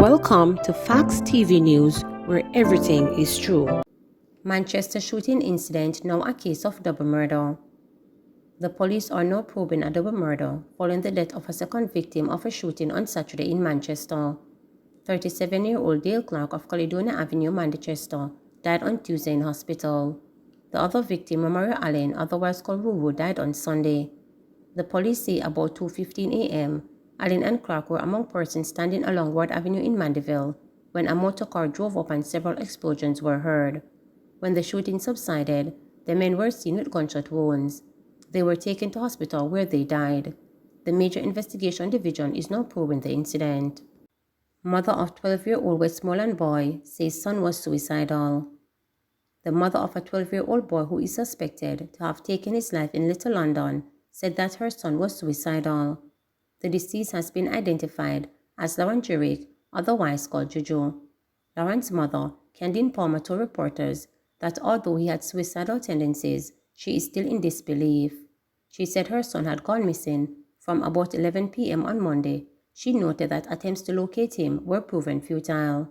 Welcome to Facts TV News, where everything is true. Manchester shooting incident now a case of double murder. The police are now probing a double murder following the death of a second victim of a shooting on Saturday in Manchester. 37-year-old Dale Clark of Caledonia Avenue, Manchester, died on Tuesday in hospital. The other victim, Memorial Allen, otherwise called Ruru, died on Sunday. The police say about 2:15 a.m., Allen and Clark were among persons standing along Ward Avenue in Mandeville when a motor car drove up and several explosions were heard. When the shooting subsided, the men were seen with gunshot wounds. They were taken to hospital where they died. The Major Investigation Division is now probing the incident. Mother of 12-year-old Westmoreland boy says son was suicidal. The mother of a 12-year-old boy who is suspected to have taken his life in Little London said that her son was suicidal. The deceased has been identified as Lauren Jerick, otherwise called Jojo. Lauren's mother, Candine Palmer, told reporters that although he had suicidal tendencies, she is still in disbelief. She said her son had gone missing from about 11 p.m. on Monday. She noted that attempts to locate him were proven futile.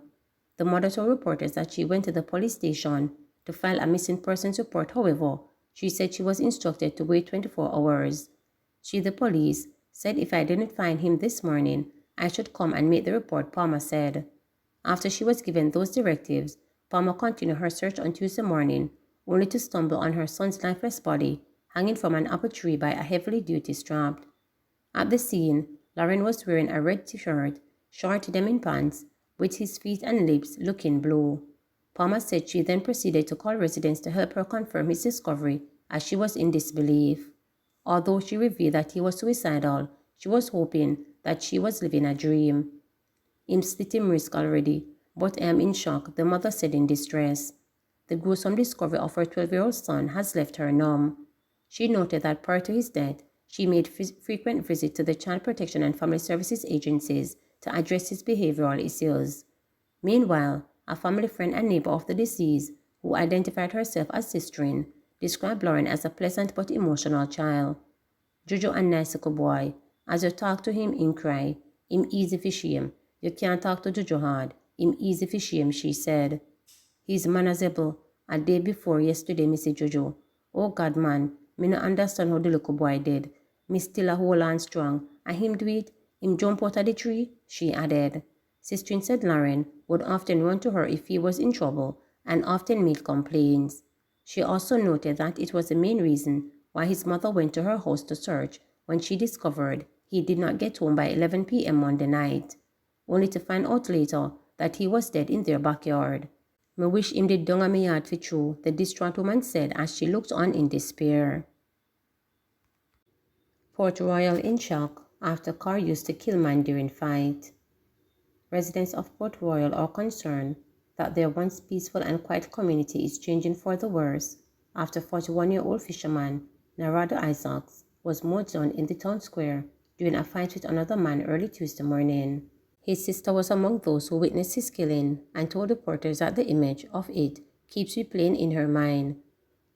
The mother told reporters that she went to the police station to file a missing persons report. However, she said she was instructed to wait 24 hours. She, the police, said if I didn't find him this morning, I should come and make the report, Palmer said. After she was given those directives, Palmer continued her search on Tuesday morning, only to stumble on her son's lifeless body hanging from an apple tree by a heavily duty strap. At the scene, Lauren was wearing a red t-shirt, short denim pants, with his feet and lips looking blue. Palmer said she then proceeded to call residents to help her confirm his discovery as she was in disbelief. Although she revealed that he was suicidal, she was hoping that she was living a dream. "I'm slit him risk already, but I am in shock," the mother said in distress. The gruesome discovery of her 12-year-old son has left her numb. She noted that prior to his death, she made frequent visits to the Child Protection and Family Services agencies to address his behavioral issues. Meanwhile, a family friend and neighbor of the deceased, who identified herself as Sisterin, described Lauren as a pleasant but emotional child. "Jojo a nice little boy. As you talk to him, him cry. Him easy for shame. You can't talk to Jojo hard. Him easy for shame," she said. "He's manageable. A day before yesterday, Missy Jojo. Oh God, man, me no understand how the little boy did. Me still a hold on strong. And him do it? Him jump out of the tree?" she added. Sisterin said Lauren would often run to her if he was in trouble and often made complaints. She also noted that it was the main reason why his mother went to her house to search when she discovered he did not get home by 11 p.m. Monday night, only to find out later that he was dead in their backyard. "Me wish him did down on me yard for true," the distraught woman said as she looked on in despair. Port Royal in shock after car used to kill man during fight. Residents of Port Royal are concerned that their once peaceful and quiet community is changing for the worse after 41-year-old fisherman Narada Isaacs was mowed down in the town square during a fight with another man early Tuesday morning. His sister was among those who witnessed his killing and told reporters that the image of it keeps replaying in her mind.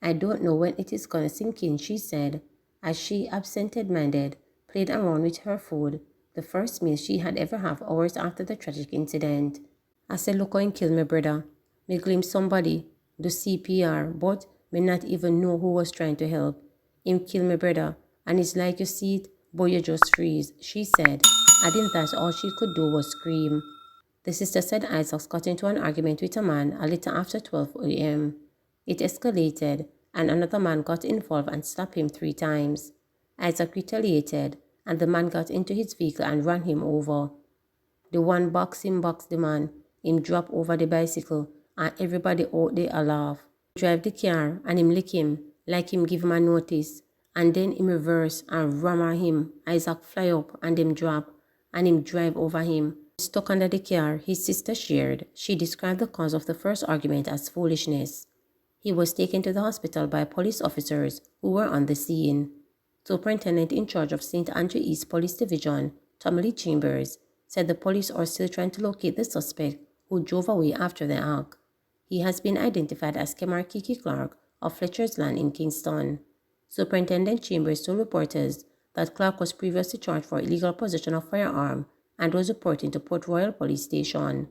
"I don't know when it is gonna sink in," she said, as she, absent-minded, played around with her food, the first meal she had ever had hours after the tragic incident. "I said, look how him kill me brother. Me glimpse somebody do CPR, but me not even know who was trying to help. Him kill me brother, and it's like you see it, but you just freeze," she said, adding that all she could do was scream. The sister said Isaacs got into an argument with a man a little after 12 a.m. It escalated, and another man got involved and slapped him 3 times. Isaac retaliated, and the man got into his vehicle and ran him over. The one boxed the man, him drop over the bicycle, and everybody out there a laugh. Drive the car, and him lick him, like him give him a notice, and then him reverse and ram him. Isaac fly up, and him drop, and him drive over him. Stuck under the car, his sister shared. She described the cause of the first argument as foolishness. He was taken to the hospital by police officers who were on the scene. Superintendent in charge of St. Andrew East Police Division, Tommy Lee Chambers, said the police are still trying to locate the suspect who drove away after the act. He has been identified as Kemar Kiki Clark of Fletcher's Land in Kingston. Superintendent Chambers told reporters that Clark was previously charged for illegal possession of firearm and was reporting to Port Royal Police Station.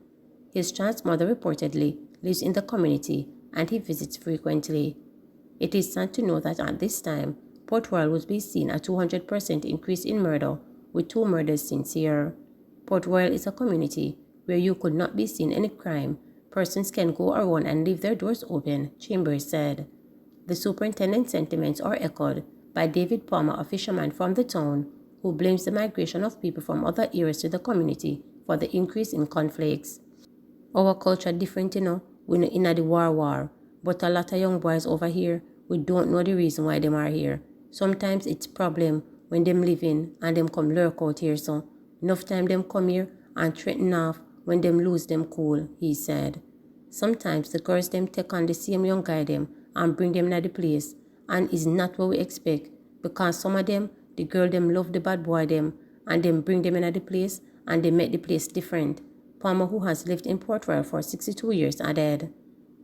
His child's mother reportedly lives in the community and he visits frequently. It is sad to know that at this time, Port Royal would be seen a 200% increase in murder, with 2 murders since year. Port Royal is a community where you could not be seen any crime. Persons can go around and leave their doors open, Chambers said. The superintendent's sentiments are echoed by David Palmer, a fisherman from the town, who blames the migration of people from other areas to the community for the increase in conflicts. Our culture different, we know in the war, but a lot of young boys over here, we don't know the reason why them are here. Sometimes it's problem when them living and them come lurk out here, so enough time them come here and threaten off when them lose them cool, he said. Sometimes the girls them take on the same young guy them and bring them to the place, and is not what we expect, because some of them, the girl them love the bad boy them, and them bring them into the place, and they make the place different. Palmer, who has lived in Port Royal for 62 years, added.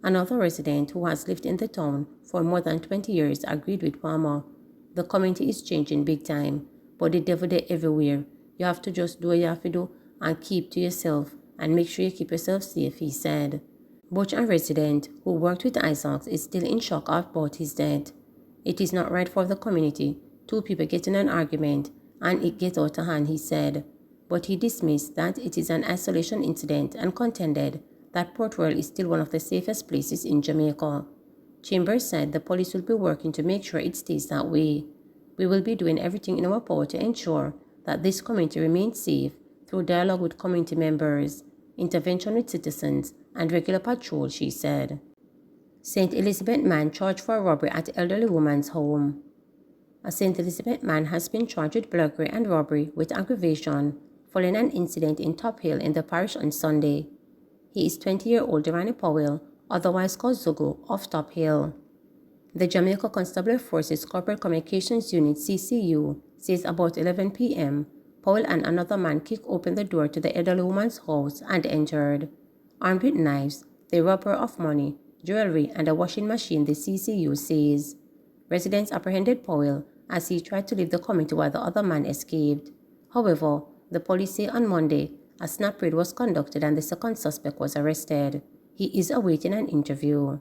Another resident who has lived in the town for more than 20 years agreed with Palmer. The community is changing big time, but the devil there everywhere. You have to just do what you have to do and keep to yourself and make sure you keep yourself safe, he said. Butch, a resident who worked with Isaacs, is still in shock about his death. It is not right for the community. 2 people get in an argument and it gets out of hand, he said. But he dismissed that it is an isolation incident and contended that Port Royal is still one of the safest places in Jamaica. Chambers said the police will be working to make sure it stays that way. We will be doing everything in our power to ensure that this community remains safe through dialogue with community members, intervention with citizens, and regular patrol, she said. St. Elizabeth man charged for robbery at elderly woman's home. A St. Elizabeth man has been charged with burglary and robbery with aggravation following an incident in Top Hill in the parish on Sunday. He is 20-year-old Durrani Powell, otherwise called Zogo, of Top Hill. The Jamaica Constabulary Forces Corporate Communications Unit (CCU) says about 11 p.m., Powell and another man kicked open the door to the elderly woman's house and entered. Armed with knives, they robbed her of money, jewelry, and a washing machine, the CCU says. Residents apprehended Powell as he tried to leave the community while the other man escaped. However, the police say on Monday, a snap raid was conducted and the second suspect was arrested. He is awaiting an interview.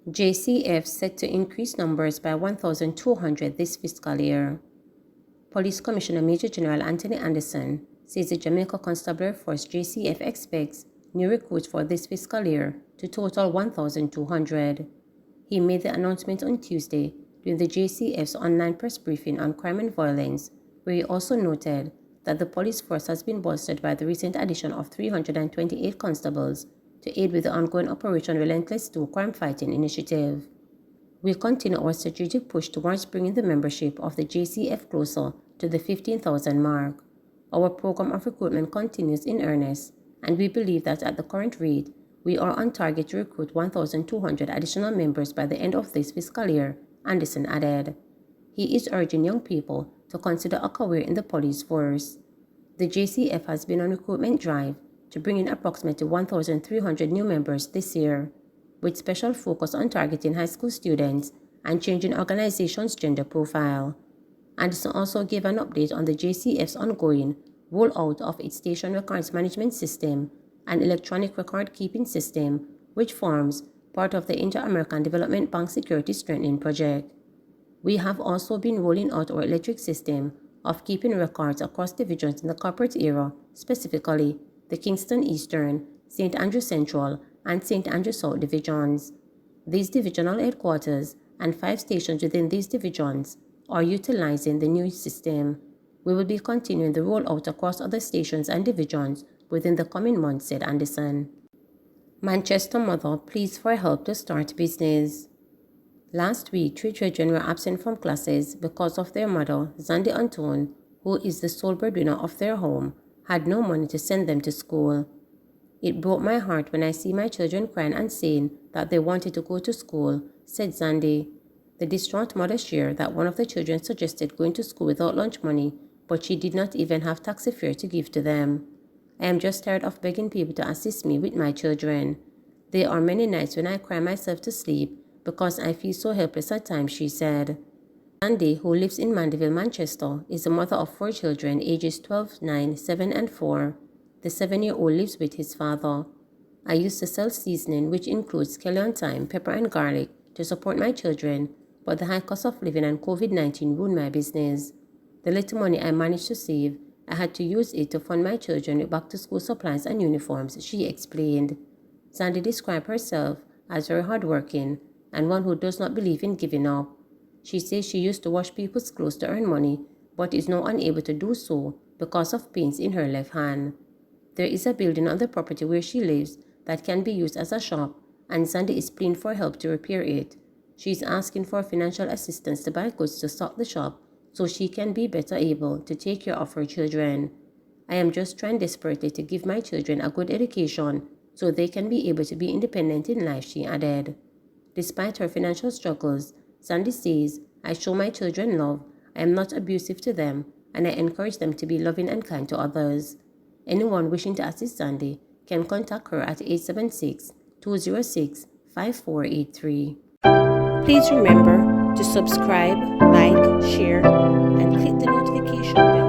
JCF set to increase numbers by 1,200 this fiscal year. Police Commissioner Major General Anthony Anderson says the Jamaica Constabulary Force JCF expects new recruits for this fiscal year to total 1,200. He made the announcement on Tuesday during the JCF's online press briefing on crime and violence, where he also noted that the police force has been bolstered by the recent addition of 328 constables to aid with the ongoing Operation Relentless 2 crime-fighting initiative. We continue our strategic push towards bringing the membership of the JCF closer to the 15,000 mark. Our program of recruitment continues in earnest, and we believe that at the current rate, we are on target to recruit 1,200 additional members by the end of this fiscal year, Anderson added. He is urging young people to consider a career in the police force. The JCF has been on a recruitment drive to bring in approximately 1,300 new members this year, with special focus on targeting high school students and changing organization's gender profile. Anderson also gave an update on the JCF's ongoing rollout of its station records management system and electronic record-keeping system, which forms part of the Inter-American Development Bank Security Strengthening Project. We have also been rolling out our electric system of keeping records across divisions in the corporate area, specifically the Kingston Eastern, St. Andrew Central, and St. Andrew South divisions. These divisional headquarters and 5 stations within these divisions are utilizing the new system. We will be continuing the rollout across other stations and divisions within the coming months, said Anderson. Manchester mother pleads for help to start business. Last week, 3 children were absent from classes because of their mother, Zandi Anton, who is the sole breadwinner of their home, had no money to send them to school. It broke my heart when I see my children crying and saying that they wanted to go to school, said Zandi. The distraught mother shared that one of the children suggested going to school without lunch money, but she did not even have taxi fare to give to them. I am just tired of begging people to assist me with my children. There are many nights when I cry myself to sleep because I feel so helpless at times, she said. Sandy, who lives in Mandeville, Manchester, is the mother of 4 children ages 12, 9, 7, and 4. The 7-year-old lives with his father. I used to sell seasoning, which includes scallion thyme, pepper, and garlic, to support my children, but the high cost of living and COVID-19 ruined my business. The little money I managed to save, I had to use it to fund my children with back-to-school supplies and uniforms, she explained. Sandy described herself as very hardworking and one who does not believe in giving up. She says she used to wash people's clothes to earn money, but is now unable to do so because of pains in her left hand. There is a building on the property where she lives that can be used as a shop, and Sandy is pleading for help to repair it. She is asking for financial assistance to buy goods to stock the shop so she can be better able to take care of her children. I am just trying desperately to give my children a good education so they can be able to be independent in life, she added. Despite her financial struggles, Sandy says, I show my children love, I am not abusive to them, and I encourage them to be loving and kind to others. Anyone wishing to assist Sandy can contact her at 876-206-5483. Please remember to subscribe, like, share, and click the notification bell